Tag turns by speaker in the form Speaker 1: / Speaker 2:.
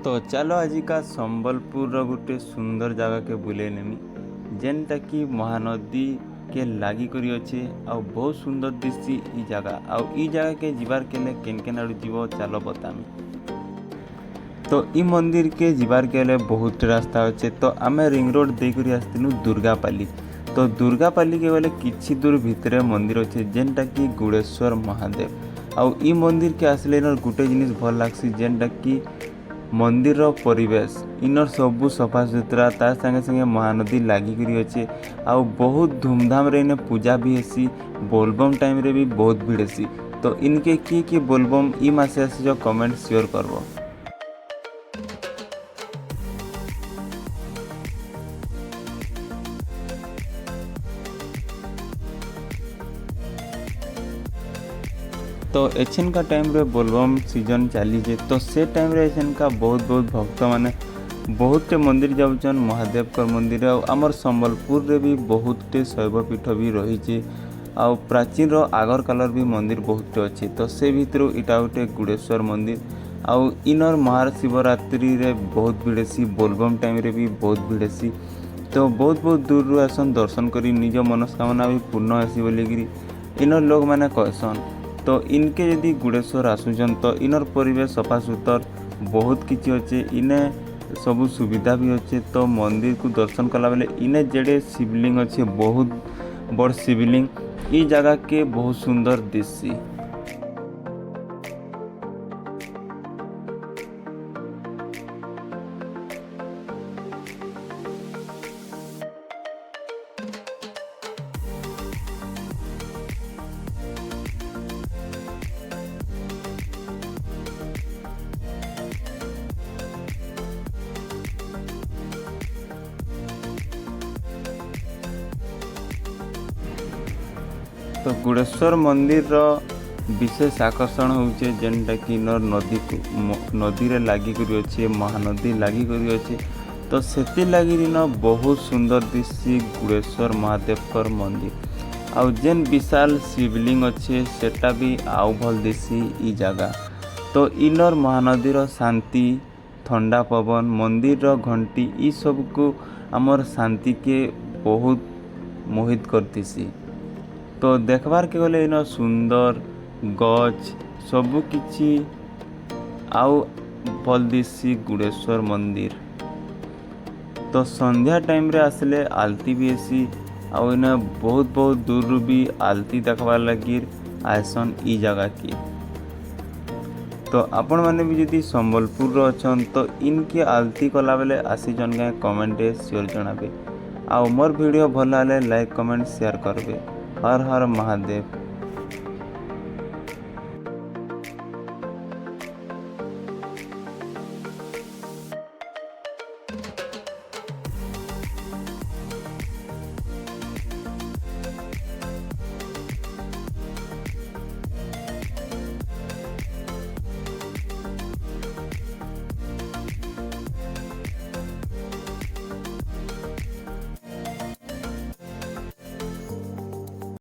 Speaker 1: तो चलो आजिका संबलपुर गोटे सुंदर जगह के बुले नेमी जेनटा कि महानदी के लागी करी अच्छे आउ बहुत सुंदर दिसी ई जगह आउ ई जगह के जीवार केले केन केन आड़ू जीव चलो बतामी। तो ई मंदिर के जीवार केले बहुत रास्ता अच्छे। तो आम रिंग रोड देकर आसलु दुर्गापाली। तो दुर्गापाली के गले किछि दूर भितर मंदिर अच्छे जेनटा कि गुड़ेश्वर महादेव। आउ ई मंदिर के आसले गोटे जिनिस भल लागसी जेनटा कि मंदिर परिवेश इनर सबू सफा सुतरा तार संगे संगे महानदी लागिक अच्छे आउ बहुत धूमधाम रे इन्हें पूजा भी हेसी। बोलबम टाइम रे भी बहुत भीड़ हेसी। तो इनके किए बोलबम ई मासे आसी जो कमेंट शेयर करबो। तो एछन का टाइम रे बोलबम सीजन चली जे तो से टाइम रे एछन का बहुत भक्त माने बहुत मंदिर जाऊन महादेव कर मंदिर आमर संबलपुर रे भी बहुत शैवपीठ भी रही आउ प्राचीन आगर कालर भी मंदिर बहुत अच्छे। तो से भितर इटा गोटे गुड़ेश्वर मंदिर आउ इनर महाशिवरात्रि रे बहुत भिड़ेसी। बोलबम टाइम रे भी बहुत भिड़ेसी। तो बहुत दूर आसन दर्शन करी निज मनस्कामना भी पूर्ण हेसी बोलिकी इनर लोग मैंने कहसन। तो इनके यदि गुड़ेश्वर आसुचन तो इनर परिवेश सफा सुतर बहुत किसी अच्छे इने सबू सुविधा भी अच्छे। तो मंदिर को दर्शन कला बेले इने जेडे शिवलिंग अच्छे बहुत बड़ शिवलिंग ई जगह के बहुत सुंदर दिसी। तो गुड़ेश्वर मंदिर रो विशेष आकर्षण होचे जेनटा कि नदी रे लागी करी अच्छे महानदी लागी करी अच्छे। तो सेति लागी न बहुत सुंदर दिसी गुड़ेश्वर महादेव कर मंदिर आउ जेन विशाल शिवलिंग अच्छे सेटा भी आउ भल दिसी ई जगह। तो इनर महानदी रो शांति ठंडा पवन मंदिर रो घंटी ई सब को आमर शांति के बहुत मोहित करतीसी। तो देखबार के गले इन सुंदर गच सबू किछि आउ भल दिसी गुड़ेश्वर मंदिर। तो संध्या टाइम रे आसले आलती भी हेसी आउ इन बहुत दूर भी आलती देखबार लगी आयसन ई जगह की। तो आपण मैंने भी यदि संबलपुर अच्छन तो इनके आलती कला बेले आसी जन गाए कमेंट शेयर जनाबे। आउ मोर वीडियो भल लाइक कमेंट शेयर करबे। हर हर महादेव।